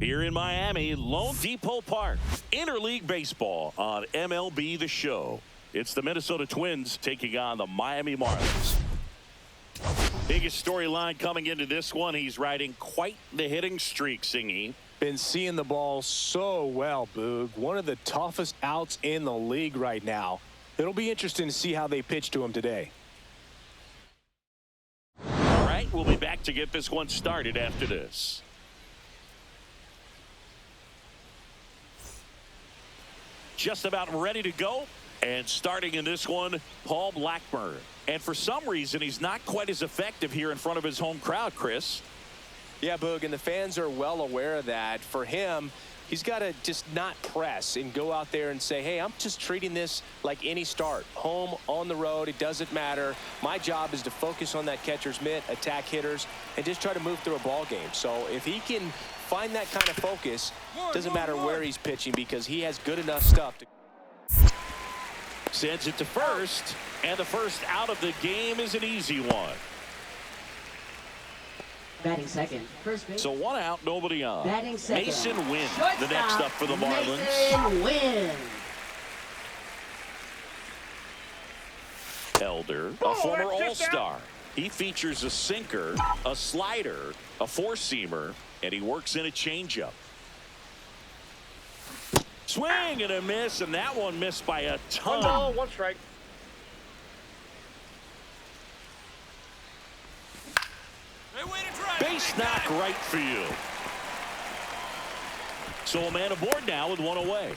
Here in Miami, Lone Depot Park, interleague baseball on MLB The Show. It's the Minnesota Twins taking on the Miami Marlins. Biggest storyline coming into this one, he's riding quite the hitting streak, Singy. Been seeing the ball so well, Boog. One of the toughest outs in the league right now. It'll be interesting to see how they pitch to him today. All right, we'll be back to get this one started after this. Just about ready to go. And starting in this one, Paul Blackburn. And for some reason, he's not quite as effective here in front of his home crowd, Chris. Yeah, Boog, and the fans are well aware of that. For him, he's got to just not press and go out there and say, hey, I'm just treating this like any start. Home, on the road, it doesn't matter. My job is to focus on that catcher's mitt, attack hitters, and just try to move through a ball game. So if he can find that kind of focus, doesn't matter where he's pitching because he has good enough stuff to... Sends it to first, and the first out of the game is an easy one. Batting second. First base. So one out, nobody on. Batting second. Mason Wynn, Shortstop, the next up for the Marlins. Mason Wynn. Elder, a former All-Star. He features a sinker, a slider, a four-seamer, and he works in a changeup. Swing and a miss, and that one missed by a ton. 1 ball, 1 strike. Base knock right for you. So a man aboard now with one away.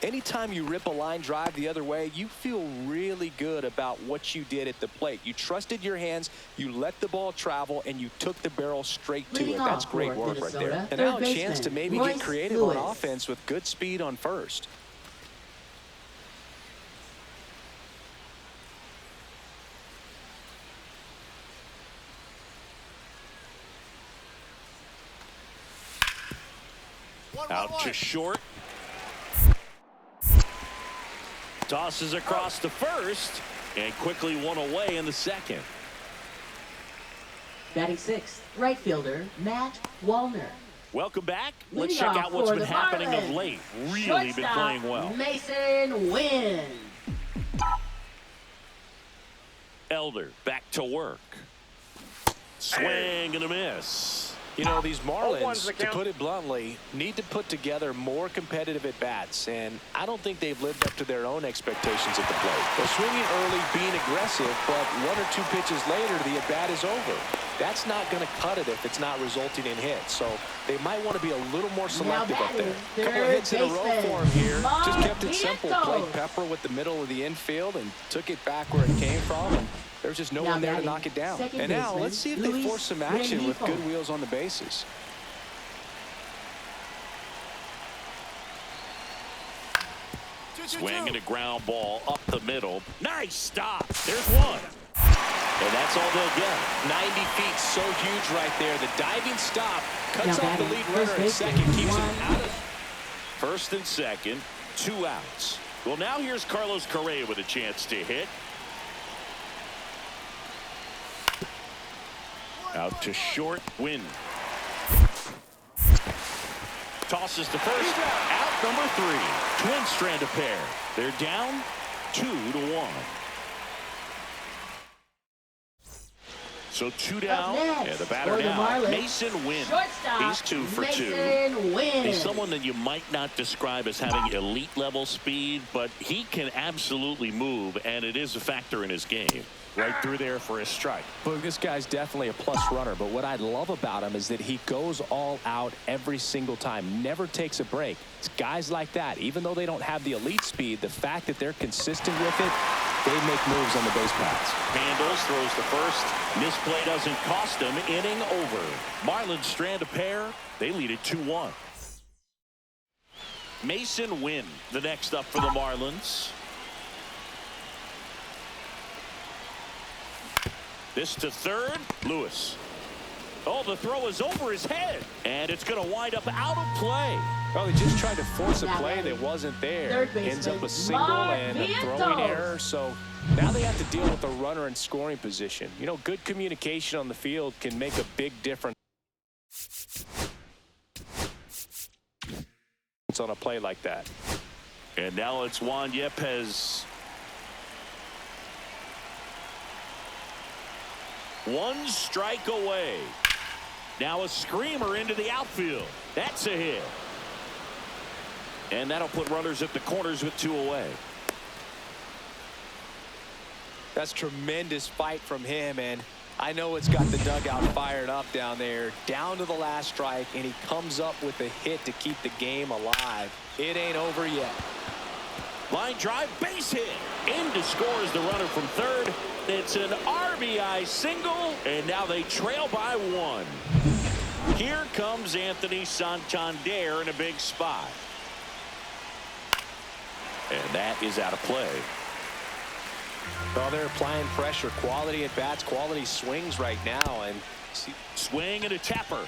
Anytime you rip a line drive the other way, you feel really good about what you did at the plate. You trusted your hands, you let the ball travel, and you took the barrel straight to it. That's great work right there. And now a chance to maybe get creative on offense with good speed on first. Out to short. Tosses across to first, and quickly one away in the second. Batting sixth. Right fielder, Matt Wallner. Welcome back. Let's Leading check off out what's for been the happening of Marlins. late. Really been Shortstop, playing well. Mason Wynn. Elder back to work. Swing and a miss. You know, these Marlins, the to put it bluntly, need to put together more competitive at-bats, and I don't think they've lived up to their own expectations at the plate. They're swinging early, being aggressive, but 1 or 2 pitches later, the at-bat is over. That's not going to cut it if it's not resulting in hits, so they might want to be a little more selective up there. A couple of hits in a row for him here. Just kept it simple. Played pepper with the middle of the infield and took it back where it came from. And there's just no one there to knock it down. And now let's see if they force some action with good wheels on the bases. Swing and a ground ball up the middle. Nice stop. There's one. And that's all they'll get. 90 feet, so huge right there. The diving stop cuts Now off the batting lead runner at second, keeps him out of. First and second, 2 outs. Well, now here's Carlos Correa with a chance to hit. Out to short, Win. Tosses to first, out number 3. Twins strand a pair. They're down 2-1. So 2 down, and the batter now, Mason Wynn. He's 2 for 2. He's someone that you might not describe as having elite level speed, but he can absolutely move, and it is a factor in his game. Right through there for a strike. Well, this guy's definitely a plus runner, but what I love about him is that he goes all out every single time, never takes a break. It's guys like that, even though they don't have the elite speed, the fact that they're consistent with it, they make moves on the base paths. Handles, throws to first. Misplay doesn't cost him. Inning over. Marlins strand a pair. They lead it 2-1. Mason Wynn, the next up for the Marlins. This to third, Lewis. Oh, the throw is over his head, and it's going to wind up out of play. Well, he just tried to force a play that wasn't there. Ends up a single and a throwing error, so now they have to deal with a runner in scoring position. You know, good communication on the field can make a big difference. on a play like that. And now it's Juan Yepez. One strike away. Now a screamer into the outfield. That's a hit. And that'll put runners at the corners with 2 away. That's tremendous fight from him, and I know it's got the dugout fired up down there. Down to the last strike, and he comes up with a hit to keep the game alive. It ain't over yet. Line drive, base hit. In to score is the runner from third. It's an RBI single, and now they trail by 1. Here comes Anthony Santander in a big spot. And that is out of play. Well, they're applying pressure. Quality at bats, quality swings right now. And swing and a tapper.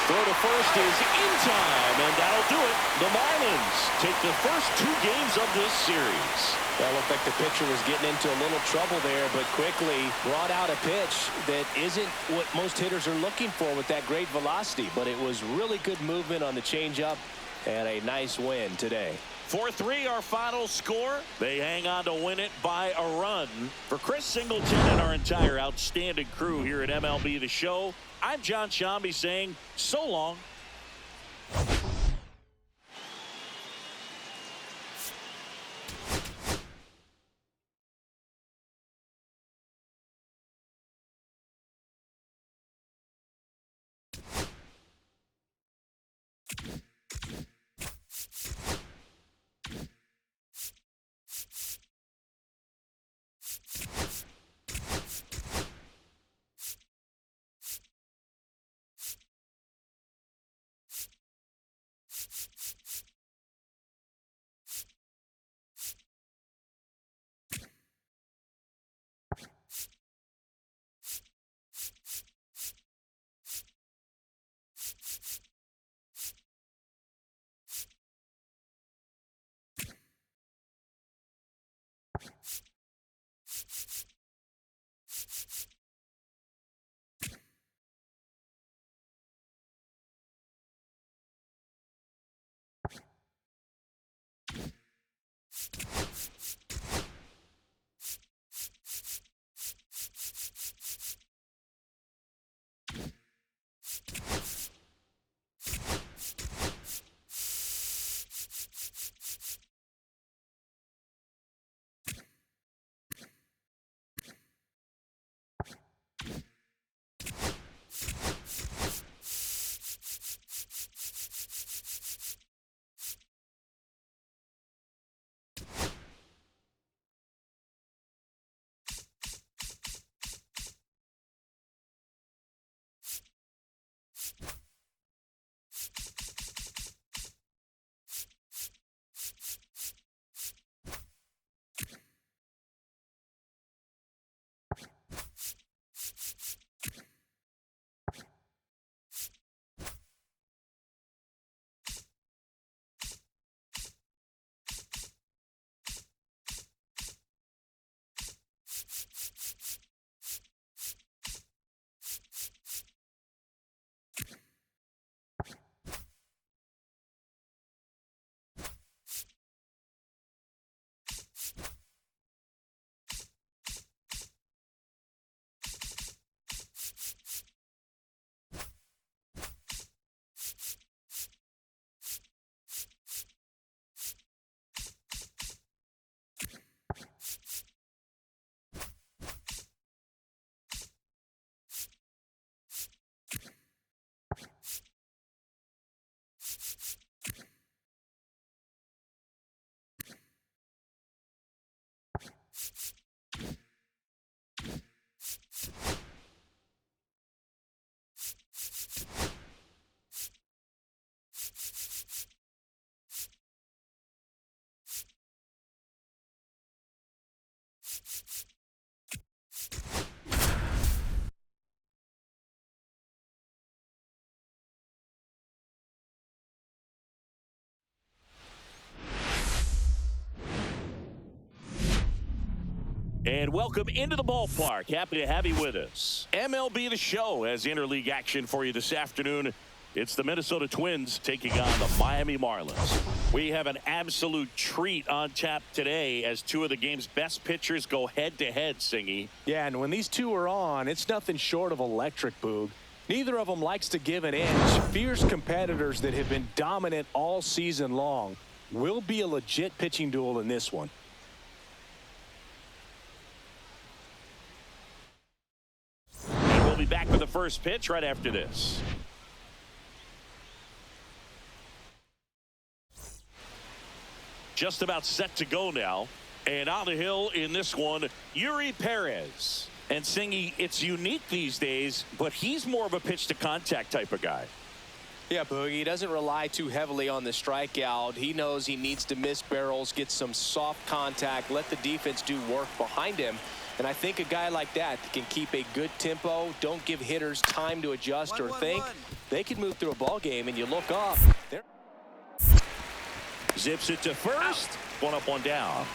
Throw to first is in time, and that'll do it. The Marlins take the first 2 games of this series. That looked like the pitcher was getting into a little trouble there, but quickly brought out a pitch that isn't what most hitters are looking for with that great velocity. But it was really good movement on the changeup and a nice win today. 4-3 our final score. They hang on to win it by a run. For Chris Singleton and our entire outstanding crew here at MLB The Show, I'm John Shambi saying so long. And welcome into the ballpark. Happy to have you with us. MLB The Show has interleague action for you this afternoon. It's the Minnesota Twins taking on the Miami Marlins. We have an absolute treat on tap today as two of the game's best pitchers go head-to-head, Singy. Yeah, and when these two are on, it's nothing short of electric, Boog. Neither of them likes to give an inch. Fierce competitors that have been dominant all season long. Will be a legit pitching duel in this one. And we'll be back with the first pitch right after this. Just about set to go now. And on the hill in this one, Yuri Perez. And Singy, it's unique these days, but he's more of a pitch-to-contact type of guy. Yeah, Boogie, he doesn't rely too heavily on the strikeout. He knows he needs to miss barrels, get some soft contact, let the defense do work behind him. And I think a guy like that can keep a good tempo, don't give hitters time to adjust or think. They can move through a ball game, and you look up. Zips it to first. One up, one down.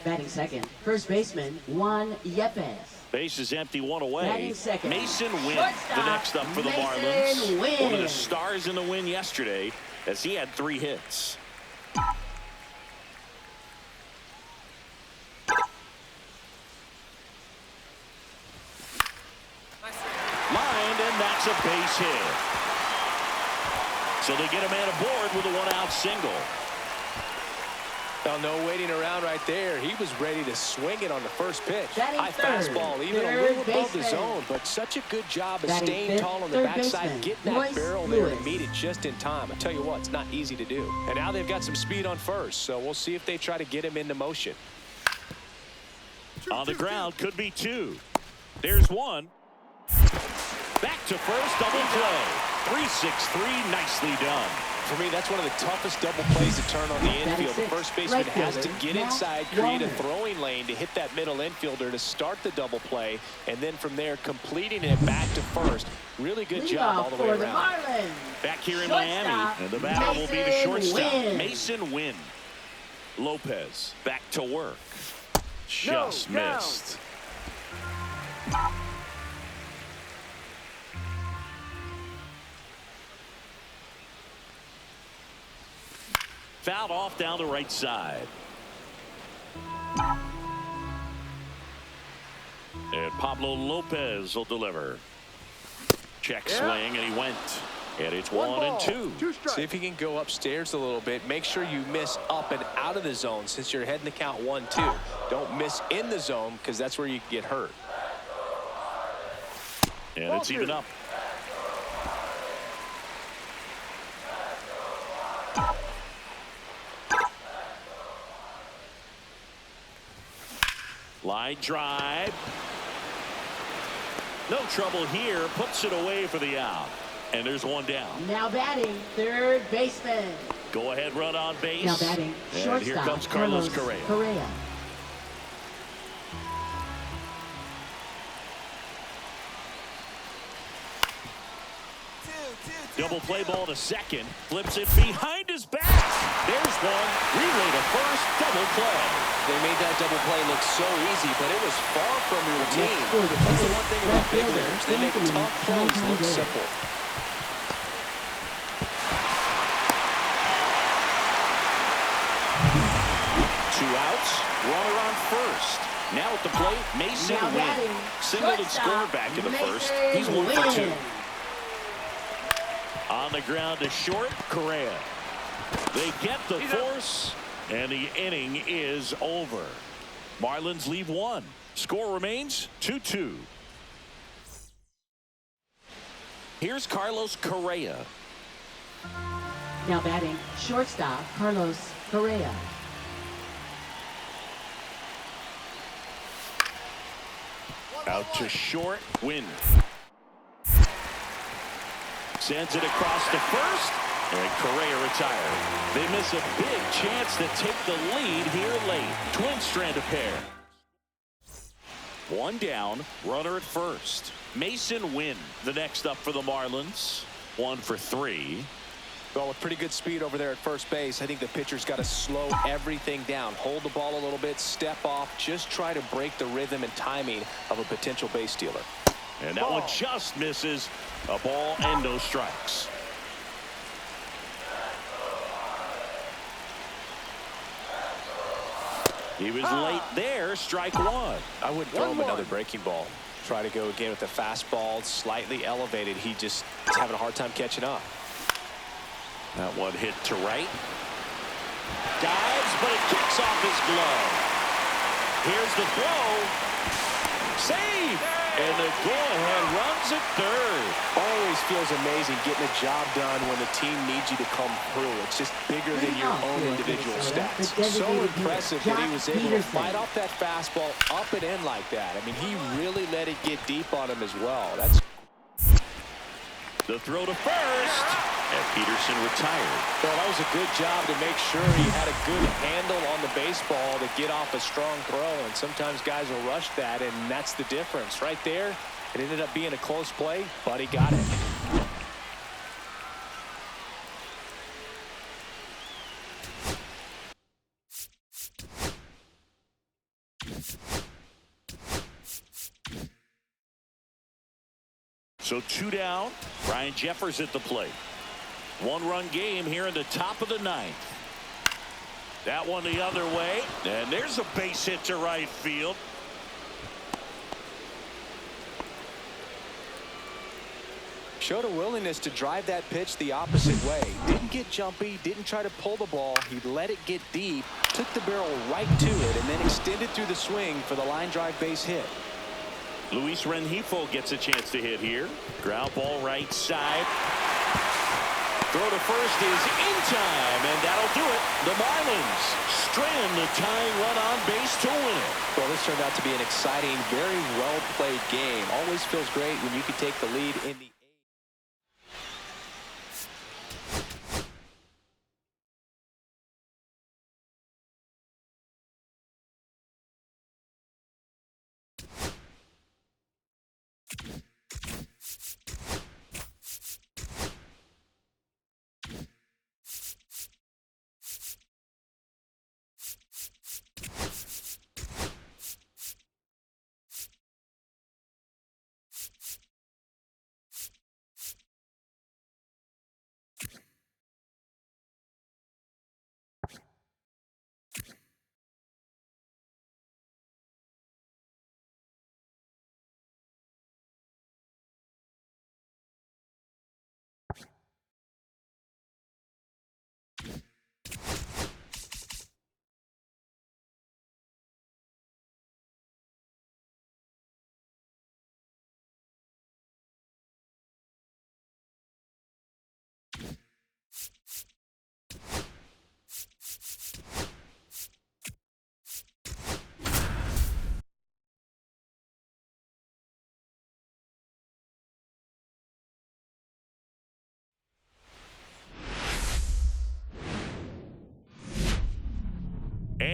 Batting second, first baseman Juan Yepes. Base is empty, one away. Batting second, Mason Wynn, shortstop, the next up for the Mason Marlins. Wynn. One of the stars in the win yesterday as he had 3 hits. Lined, and that's a base hit. So they get a man aboard with a 1-out single. Well, no waiting around right there. He was ready to swing it on the first pitch. High fastball, even a little above the zone, but such a good job of staying tall on the backside, getting that barrel there and meet it just in time. I tell you what, it's not easy to do. And now they've got some speed on first, so we'll see if they try to get him into motion. On the ground, could be 2. There's 1. Back to first, double play. 3-6-3, nicely done. For me, that's one of the toughest double plays to turn on the infield. The first baseman has to get inside, create a throwing lane to hit that middle infielder to start the double play, and then from there, completing it back to first. Really good job all the way around. Back here in Miami, and the batter will be the shortstop, Mason Wynn. Lopez back to work. Just missed. Fouled off down the right side. And Pablo Lopez will deliver. Check swing, and he went. And it's 1-2. See if he can go upstairs a little bit. Make sure you miss up and out of the zone since you're heading the count 1-2. Don't miss in the zone because that's where you get hurt. And it's even up. Line drive. No trouble here. Puts it away for the out. And there's 1 down. Now batting, third baseman. Go ahead, run on base. Now batting, shortstop. And here comes Carlos Correa. Double play ball to second. Flips it behind his back. There's one. Relay to first. Double play. They made that double play look so easy, but it was far from routine. That's the one thing about big hitters. They make tough plays look simple. Two outs. Runner on first. Now at the plate, Mason Wynn. Singled and scored back in the first. He's 1 for 2. On the ground to short, Correa. They get the force, and the inning is over. Marlins leave 1. Score remains 2-2. Here's Carlos Correa. Now batting, shortstop, Carlos Correa. Out to short, Wynn. Sends it across to first, and Correa retired. They miss a big chance to take the lead here late. Twins strand a pair. 1 down, runner at first. Mason Wynn, the next up for the Marlins. 1 for 3. Well, with pretty good speed over there at first base, I think the pitcher's got to slow everything down. Hold the ball a little bit, step off, just try to break the rhythm and timing of a potential base stealer. And that one just misses. A ball and no strikes. He was late there. Strike one. I wouldn't throw him another breaking ball. Try to go again with the fastball, slightly elevated. He just is having a hard time catching up. That one hit to right. Dives, but it kicks off his glove. Here's the throw. Save! And the go-ahead runs at third. Always feels amazing getting a job done when the team needs you to come through. It's just bigger than your own individual stats. So impressive that he was able to fight off that fastball up and in like that. I mean, he really let it get deep on him as well. That's the throw to first. And Peterson retired. Well, that was a good job to make sure he had a good handle on the baseball to get off a strong throw. And sometimes guys will rush that, and that's the difference. Right there, it ended up being a close play, but he got it. So 2 down. Ryan Jeffers at the plate. 1-run game here in the top of the 9th. That one the other way. And there's a base hit to right field. Showed a willingness to drive that pitch the opposite way. Didn't get jumpy, didn't try to pull the ball. He let it get deep, took the barrel right to it, and then extended through the swing for the line drive base hit. Luis Rengifo gets a chance to hit here. Ground ball right side. Throw to first is in time, and that'll do it. The Marlins strand the tying run on base to win it. Well, this turned out to be an exciting, very well-played game. Always feels great when you can take the lead in the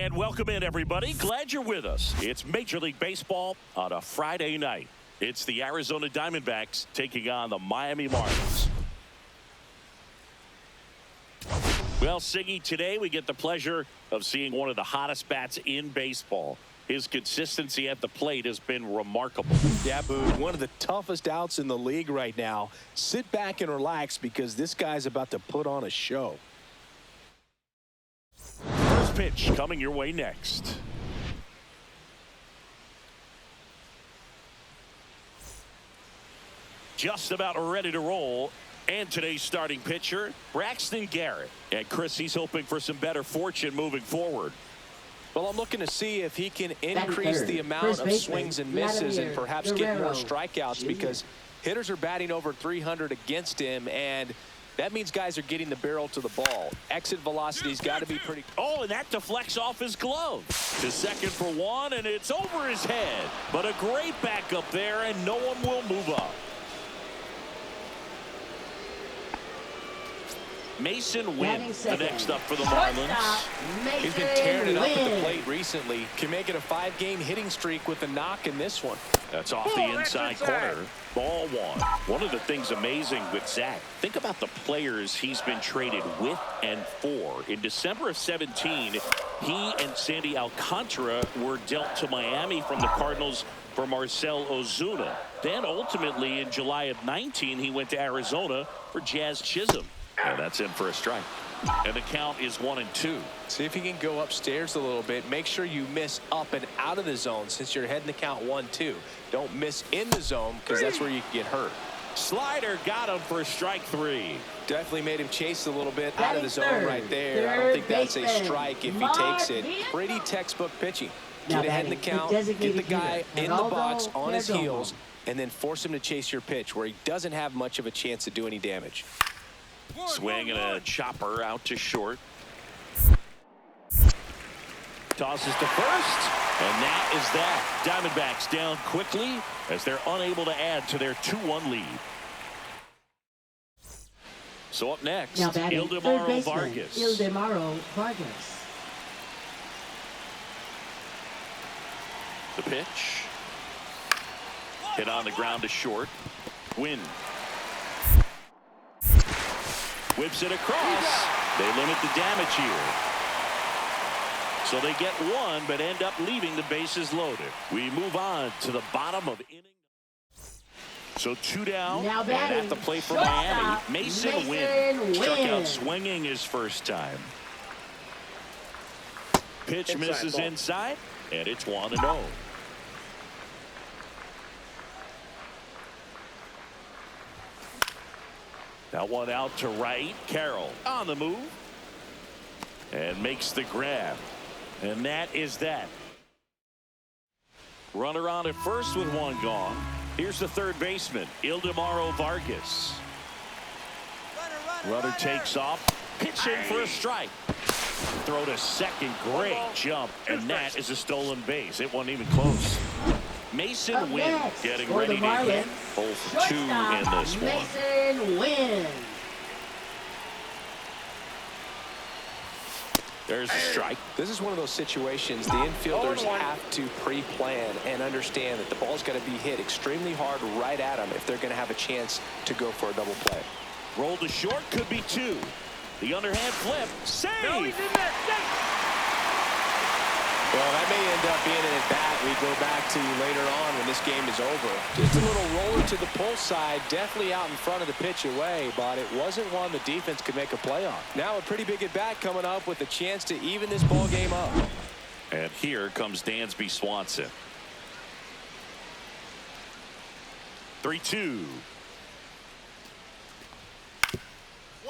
And welcome in, everybody. Glad you're with us. It's Major League Baseball on a Friday night. It's the Arizona Diamondbacks taking on the Miami Marlins. Well, Siggy, today we get the pleasure of seeing one of the hottest bats in baseball. His consistency at the plate has been remarkable. Yeah, Boog, one of the toughest outs in the league right now. Sit back and relax because this guy's about to put on a show. First pitch coming your way next. Just about ready to roll. And today's starting pitcher, Braxton Garrett. And Chris, he's hoping for some better fortune moving forward. Well, I'm looking to see if he can increase the amount of swings and misses and perhaps get more strikeouts because hitters are batting over 300 against him, and that means guys are getting the barrel to the ball. Exit velocity's got to be pretty. Oh, and that deflects off his glove. To second for one, and it's over his head. But a great backup there, and no one will move up. Mason Wynn, the next up for the Marlins. He's been tearing it up at the plate recently. Can make it a 5-game hitting streak with a knock in this one. That's off the inside corner. Ball one. One of the things amazing with Zach, think about the players he's been traded with and for. In December of 17, he and Sandy Alcantara were dealt to Miami from the Cardinals for Marcell Ozuna. Then ultimately in July of 19, he went to Arizona for Jazz Chisholm. And that's in for a strike. And the count is 1-2. See if you can go upstairs a little bit. Make sure you miss up and out of the zone since you're heading the count 1-2. Don't miss in the zone because that's where you can get hurt. Slider got him for strike 3. Definitely made him chase a little bit out of the zone right there. I don't think that's a strike if he takes it. Pretty textbook pitching. Get ahead in the count, get the guy in the box on his heels, and then force him to chase your pitch where he doesn't have much of a chance to do any damage. Swing and a chopper out to short. Tosses to first, and that is that. Diamondbacks down quickly as they're unable to add to their 2-1 lead. So up next, Ildemaro Vargas. Ildemaro Vargas. The pitch. Hit on the ground to short. Win. Whips it across. They limit the damage here. So they get one, but end up leaving the bases loaded. We move on to the bottom of inning. So 2 down, and at the plate for Miami, Mason Wynn. Struck out swinging his first time. Pitch misses inside, and it's 1-0. Now one out to right. Carroll on the move. And makes the grab. And that is that. Runner on at first with one gone. Here's the third baseman, Ildemaro Vargas. Runner takes off. Pitching for a strike. Throw to second. Great jump. And that is a stolen base. It wasn't even close. Mason Wynn getting ready to hit. 0 for 2 in this one. Mason Wynn. There's a strike. This is one of those situations the infielders have to pre-plan and understand that the ball's got to be hit extremely hard right at them if they're going to have a chance to go for a double play. Roll to short, could be 2. The underhand flip, save! No, he's in there. Well, that may end up being an at-bat we go back to later on when this game is over. Just a little roller to the pull side, definitely out in front of the pitch away, but it wasn't one the defense could make a play on. Now a pretty big at-bat coming up with a chance to even this ball game up. And here comes Dansby Swanson. 3-2.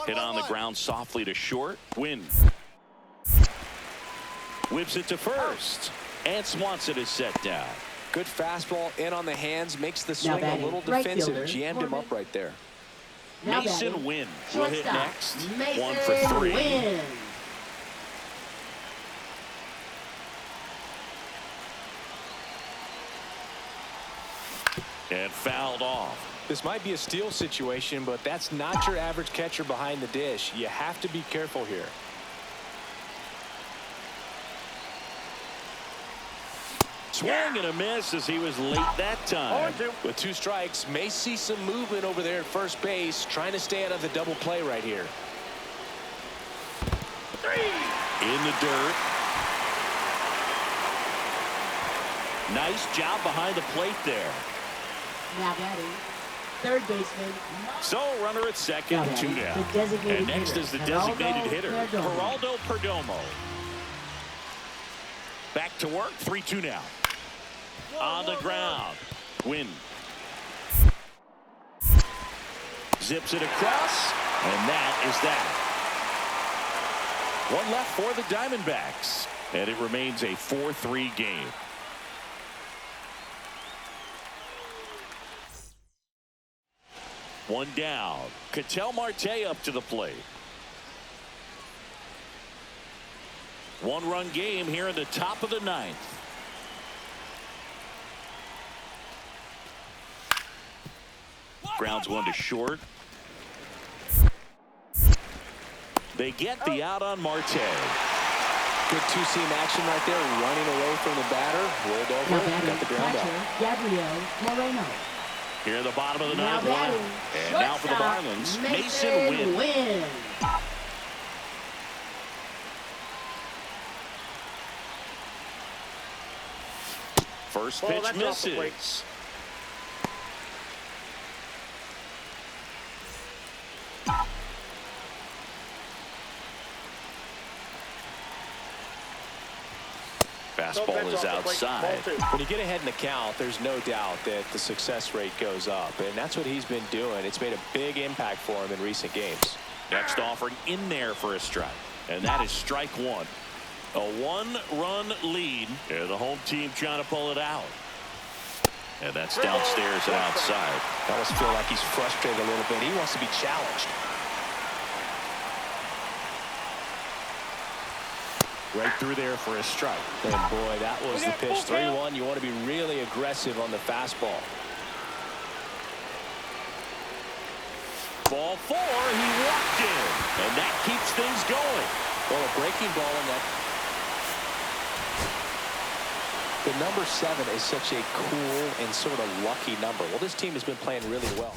Hit on the ground softly to short. Win. Whips it to first. And Swanson is set down. Good fastball in on the hands. Makes the swing a little defensive. Jammed him up right there. Mason Wynn will hit next. 1 for 3. Wynn. And fouled off. This might be a steal situation, but that's not your average catcher behind the dish. You have to be careful here. Swing and a miss as he was late that time. With 2 strikes, may see some movement over there at first base, trying to stay out of the double play right here. 3. In the dirt. Nice job behind the plate there. Now batting, third baseman. So runner at second, 2 down. And next is the designated hitter, Geraldo Perdomo. Back to work, 3-2 now. On the ground. Win. Zips it across, and that is that. 1 left for the Diamondbacks, and it remains a 4-3 game. One down. Ketel Marte up to the plate. 1-run game here in the top of the 9th. Grounds one to short. They get the out on Marte. Good two-seam action right there, running away from the batter. Rolled over, got the ground out. Gabriel Moreno. Here at the bottom of the Now ninth batting, inning. And now for the Marlins, Mason Wynn. First pitch misses. Fastball is outside. When you get ahead in the count, there's no doubt that the success rate goes up, and that's what he's been doing. It's made a big impact for him in recent games. Next offering in there for a strike, and that is strike one. A one-run lead, and the home team trying to pull it out. And that's downstairs and outside. I almost feel like he's frustrated a little bit. He wants to be challenged. Right through there for a strike. And boy, that was the pitch. 3-1. You want to be really aggressive on the fastball. Ball four, he walked in, and that keeps things going. Well, a breaking ball in that. The number 7 is such a cool and sort of lucky number. Well, this team has been playing really well.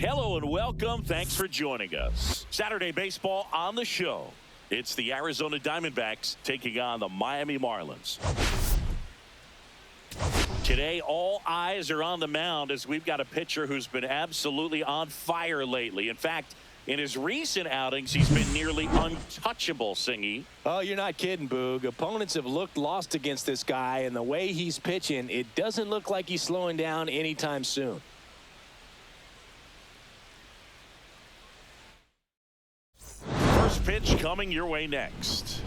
Hello and welcome. Thanks for joining us. Saturday baseball on the show. It's the Arizona Diamondbacks taking on the Miami Marlins. Today, all eyes are on the mound as we've got a pitcher who's been absolutely on fire lately. In fact, in his recent outings, he's been nearly untouchable, Singy. Oh, you're not kidding, Boog. Opponents have looked lost against this guy, and the way he's pitching, it doesn't look like he's slowing down anytime soon. First pitch coming your way next.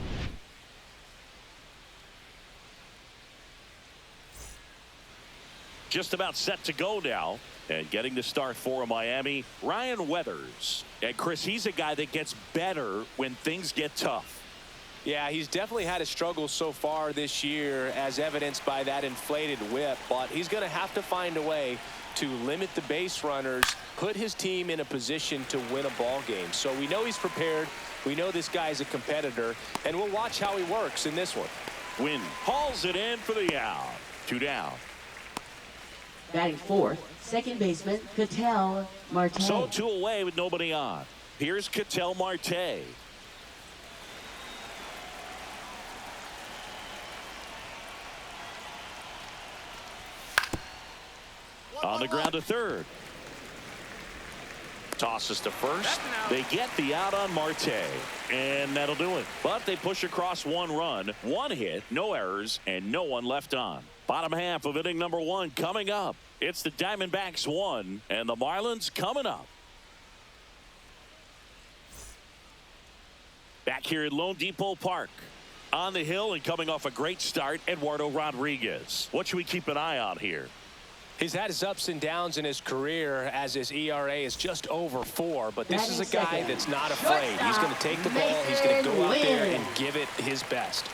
Just about set to go now. And getting the start for Miami, Ryan Weathers. And Chris, he's a guy that gets better when things get tough. Yeah, he's definitely had a struggle so far this year, as evidenced by that inflated whip. But he's going to have to find a way to limit the base runners, put his team in a position to win a ball game. So we know he's prepared. We know this guy's a competitor, and we'll watch how he works in this one. Wynn hauls it in for the out. 2 down. Batting fourth, second baseman, Ketel Marte. So 2 away with nobody on. Here's Ketel Marte. On the ground to third. Tosses to first. They get the out on Marte. And that'll do it. But they push across 1 run, 1 hit, no errors, and no one left on. Bottom half of inning number 1 coming up. It's the Diamondbacks 1 and the Marlins coming up. Back here at Lone Depot Park. On the hill and coming off a great start, Eduardo Rodriguez. What should we keep an eye on here? He's had his ups and downs in his career, as his ERA is just over 4. But this is a guy that's not afraid. He's going to take the ball. He's going to go out there and give it his best.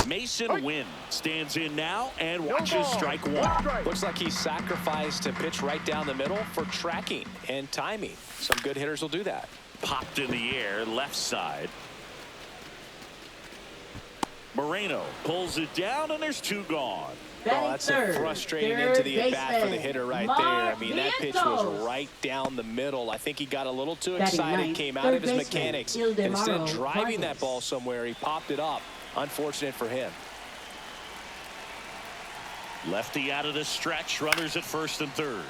Mason Wynn stands in now and watches strike 1. Looks like he's sacrificed to pitch right down the middle for tracking and timing. Some good hitters will do that. Popped in the air, left side. Moreno pulls it down, and there's 2 gone. Oh, that's a frustrating into the at-bat for the hitter right there. I mean, that pitch was right down the middle. I think he got a little too excited, came out of his mechanics, and instead of driving that ball somewhere, he popped it up. Unfortunate for him. Lefty out of the stretch, runners at first and third.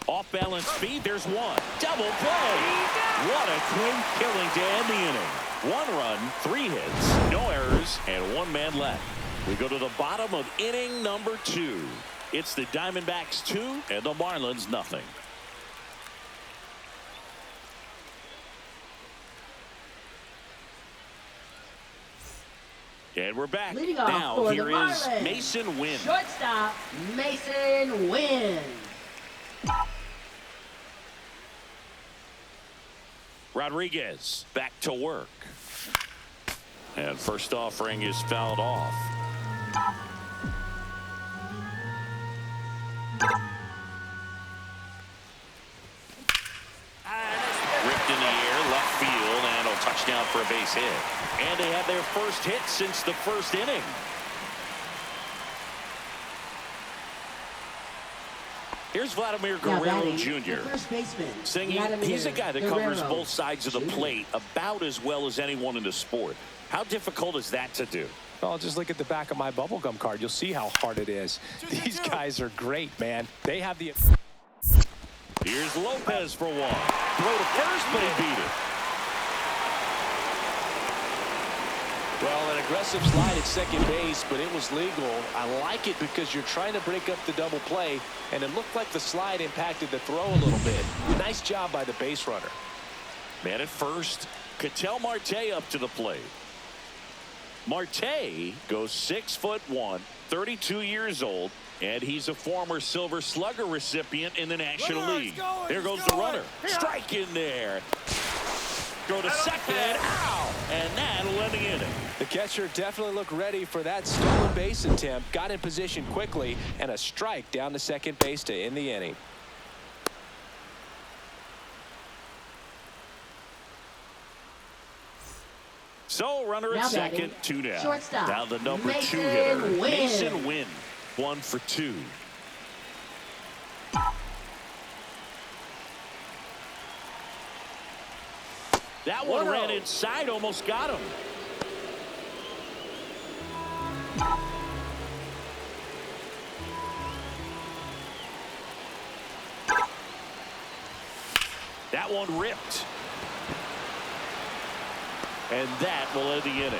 Off balance speed, there's 1. Double play. What a quick killing to end the inning. 1 run, 3 hits, no errors, and 1 man left. We go to the bottom of inning number 2. It's the Diamondbacks 2 and the Marlins nothing. And we're back. Leading off Now for here the is Marlins, Mason Wynn. Shortstop, Mason Wynn. Rodriguez back to work. And first offering is fouled off. Ripped in the air, left field, and a touchdown for a base hit. And they have their first hit since the first inning. Here's Vladimir Guerrero Jr. First baseman, Singing, he's a guy that covers both sides of the plate about as well as anyone in the sport. How difficult is that to do? Well, just look at the back of my bubblegum card. You'll see how hard it is. These guys are great, man. They have the... Here's Lopez for one. Throw to first, but he beat it. Well, an aggressive slide at second base, but it was legal. I like it because you're trying to break up the double play, and it looked like the slide impacted the throw a little bit. Nice job by the base runner. Man at first. Ketel Marte up to the plate. Marte goes 6'1", 32 years old, and he's a former Silver Slugger recipient in the National League. There goes the runner. Strike in there. Throw to second. Ow! And that'll end the inning. The catcher definitely looked ready for that stolen base attempt. Got in position quickly, and a strike down to second base to end the inning. So runner at second, 2 down. Shortstop, Now the number Mason 2 hitter, Wynn. Mason Wynn, 1 for 2. That one ran inside, almost got him. That one ripped. And that will end the inning.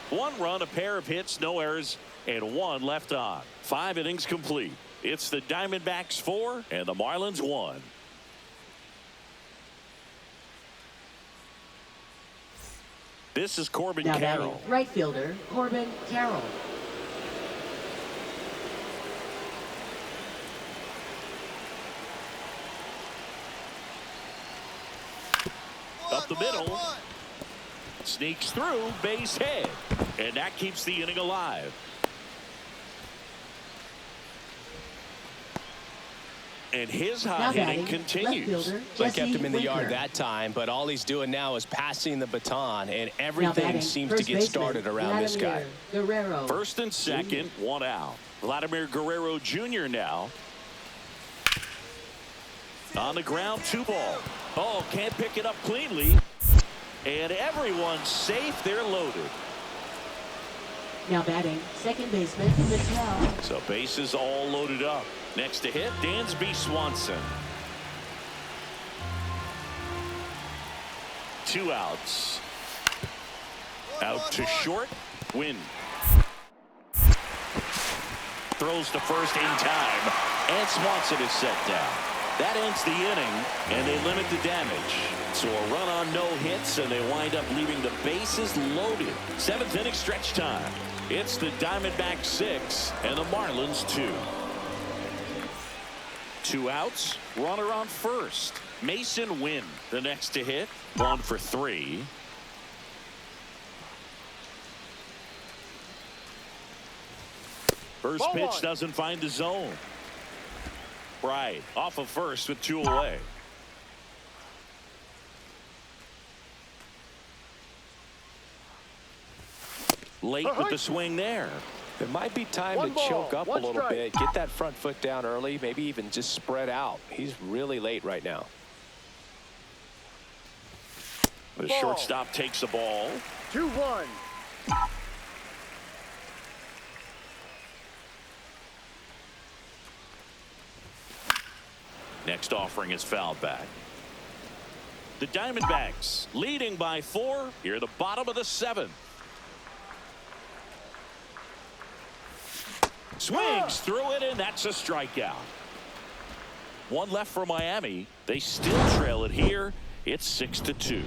1 run, a pair of hits, no errors, and 1 left on. 5 innings complete. It's the Diamondbacks 4 and the Marlins 1. This is Corbin Carroll. Right fielder, Corbin Carroll. Up the middle. Sneaks through, base hit. And that keeps the inning alive. And his hot hitting continues. They kept him in the yard that time, but all he's doing now is passing the baton, and everything seems to get started around this guy. Guerrero. First and second, 1 out. Vladimir Guerrero Jr. now. On the ground, 2 ball. Oh, can't pick it up cleanly. And everyone's safe. They're loaded. Now batting, second baseman, Mattel. So bases all loaded up. Next to hit, Dansby Swanson. 2 outs. Out to short, Win. Throws to first in time, and Swanson is set down. That ends the inning, and they limit the damage. So a run on no hits, and they wind up leaving the bases loaded. 7th inning stretch time. It's the Diamondbacks 6 and the Marlins 2. 2 outs, runner on first. Mason Wynn, the next to hit, 1 for 3. First pitch doesn't find the zone. Right, off of first with 2 away. Late with the swing there. It might be time to choke up a little bit, get that front foot down early, maybe even just spread out. He's really late right now. The shortstop takes the ball. 2-1. Next offering is fouled back. The Diamondbacks leading by 4 here at the bottom of the 7th. Swings through it, and that's a strikeout. One left for Miami. They still trail it here. It's 6-2.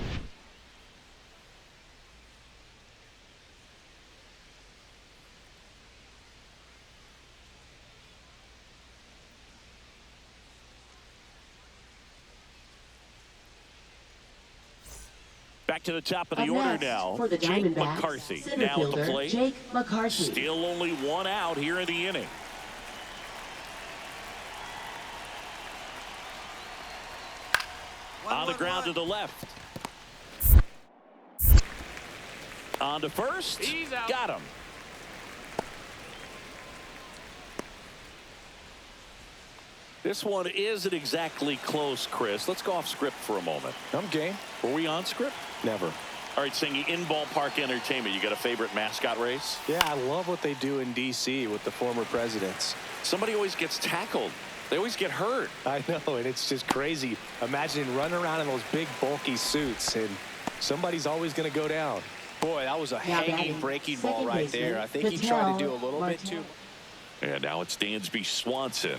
Back to the top of the order now. For the Jake McCarthy now at the plate. Jake McCarthy. Still only one out here in the inning. On the ground to the left. On to first. He's out. Got him. This one isn't exactly close, Chris. Let's go off script for a moment. I'm game. Were we on script? Never. All right, Singy, in ballpark entertainment, you got a favorite mascot race? Yeah, I love what they do in D.C. with the former presidents. Somebody always gets tackled. They always get hurt. I know, and it's just crazy. Imagining running around in those big, bulky suits, and somebody's always going to go down. Boy, that was a hanging breaking ball right there. I think he tried to do a little bit too. And now it's Dansby Swanson.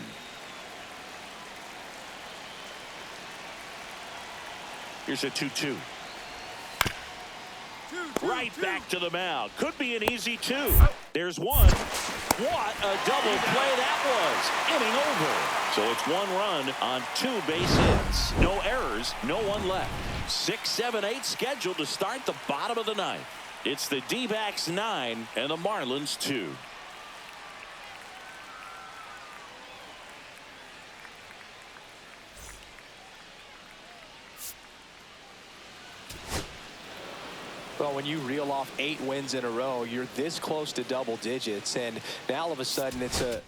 Here's a 2-2. Right back to the mound. Could be an easy two. There's one. What a double play that was. Inning over. So it's 1 run on 2 base hits. No errors, no one left. 6, 7, 8 scheduled to start the bottom of the 9th. It's the D-backs 9 and the Marlins 2. Well, when you reel off 8 wins in a row, you're this close to double digits, and now all of a sudden it's a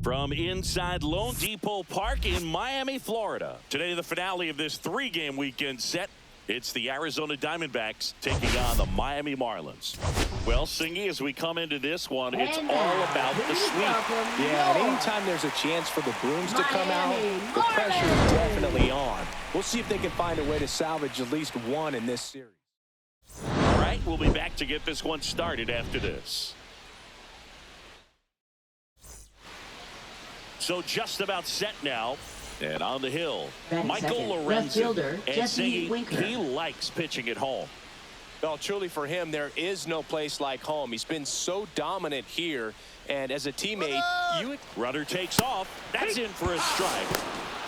From inside Lone Depot Park in Miami, Florida. Today, the finale of this three-game weekend set. It's the Arizona Diamondbacks taking on the Miami Marlins. Well, Singy, as we come into this one, it's all about the sweep. Yeah, and anytime there's a chance for the brooms to come out, the pressure is definitely on. We'll see if they can find a way to salvage at least one in this series. All right, we'll be back to get this one started after this. So just about set now. And on the hill, Michael Lorenzen. And Singy, he likes pitching at home. Well, truly for him, there is no place like home. He's been so dominant here. And as a teammate, Runner takes off. That's in for a strike.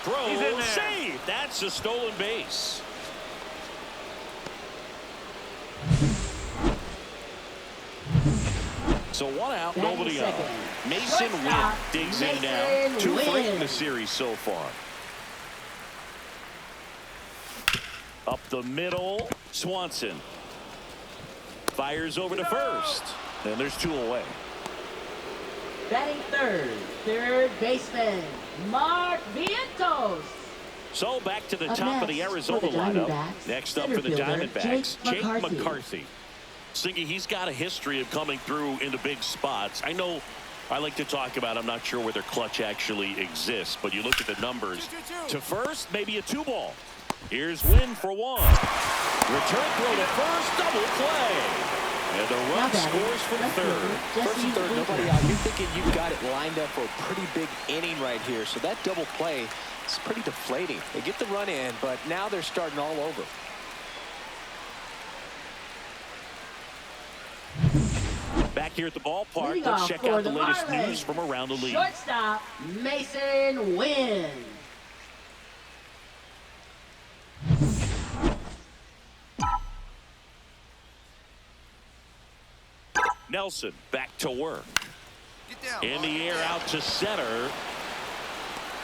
Throw, save. That's a stolen base. So one out, nobody on. Mason Wynn digs in now. 2 for 8 in the series so far. Up the middle, Swanson. Fires over to first. And there's 2 away. Batting third baseman, Mark Vientos. So back to the top of the Arizona lineup. Next up for the Diamondbacks, Jake McCarthy. Singy, he's got a history of coming through into big spots. I know I like to talk about, I'm not sure whether clutch actually exists, but you look at the numbers. To first, maybe a 2-ball. Here's Wynn for 1. Return throw to first, double play. And the run scores from third. First and third, nobody out. You're thinking you've got it lined up for a pretty big inning right here. So that double play is pretty deflating. They get the run in, but now they're starting all over. Back here at the ballpark, let's check out the latest news from around the league. Shortstop, Mason Wynn. Nelson back to work. In the air out to center.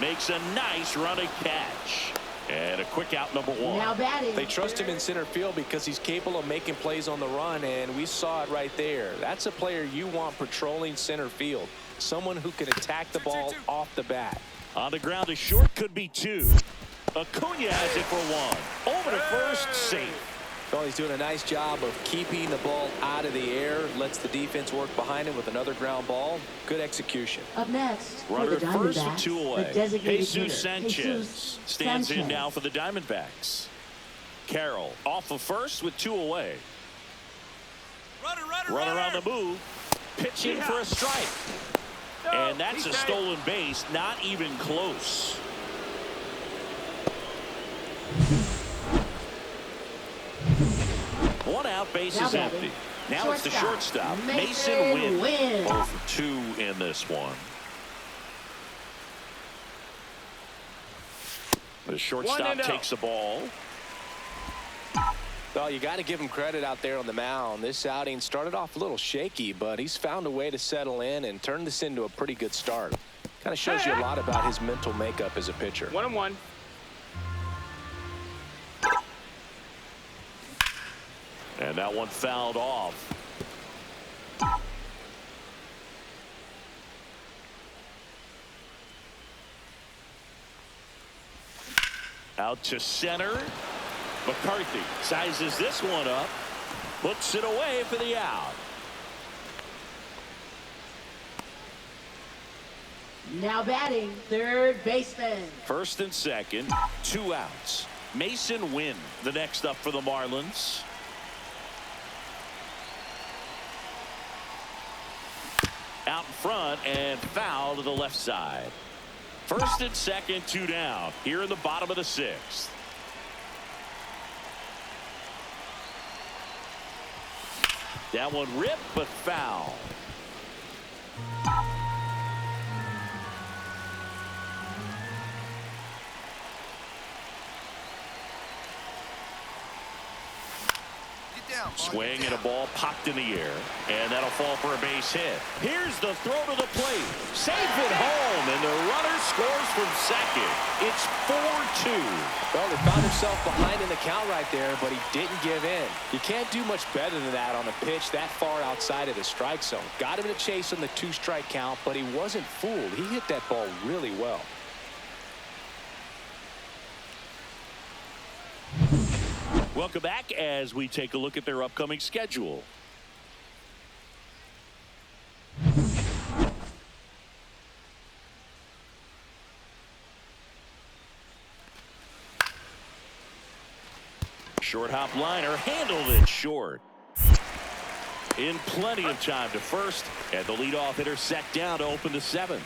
Makes a nice running catch. And a quick out, number 1. Now batting. They trust him in center field because he's capable of making plays on the run, and we saw it right there. That's a player you want patrolling center field. Someone who can attack the ball off the bat. On the ground to short, could be 2. Acuna has it for 1. Over to first, safe. Well, he's doing a nice job of keeping the ball out of the air. Lets the defense work behind him with another ground ball. Good execution. Up next, runner for the first with Diamondbacks, 2 away. the designated Jesus hitter, Sanchez stands in now for the Diamondbacks. Carroll off of first with 2 away. Runner on the move. Pitching for a strike. And that's a stolen base. Not even close. One out, base is empty. Now it's the shortstop, Mason Wynn. 0 for 2 in this one. The shortstop takes the ball. Well, you got to give him credit out there on the mound. This outing started off a little shaky, but he's found a way to settle in and turn this into a pretty good start. Kind of shows you a lot about his mental makeup as a pitcher. 1-1. And that one fouled off. Out to center. McCarthy sizes this one up. Puts it away for the out. Now batting, third baseman. First and second, 2 outs. Mason Wynn, the next up for the Marlins. Out in front and foul to the left side. First and second, 2 down. Here in the bottom of the 6th. That one ripped, but foul. Swing and a ball popped in the air, and that'll fall for a base hit. Here's the throw to the plate. Safe it home, and the runner scores from second. It's 4-2. Well, he found himself behind in the count right there, but he didn't give in. You can't do much better than that on a pitch that far outside of the strike zone. Got him in a chase on the 2-strike count, but he wasn't fooled. He hit that ball really well. Welcome back as we take a look at their upcoming schedule. Short hop liner handled it short. In plenty of time to first, and the leadoff hitter set down to open the 7th.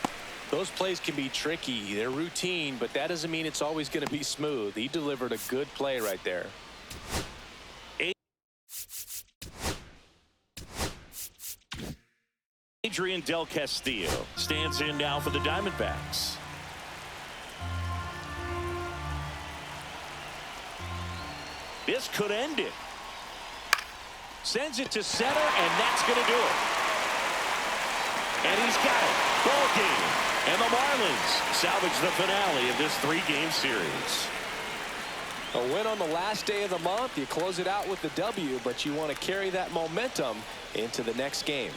Those plays can be tricky. They're routine, but that doesn't mean it's always going to be smooth. He delivered a good play right there. Adrian Del Castillo stands in now for the Diamondbacks. This could end it. Sends it to center, and that's going to do it. And he's got it. Ball game. And the Marlins salvage the finale of this 3-game series. A win on the last day of the month. You close it out with the W, but you want to carry that momentum into the next game.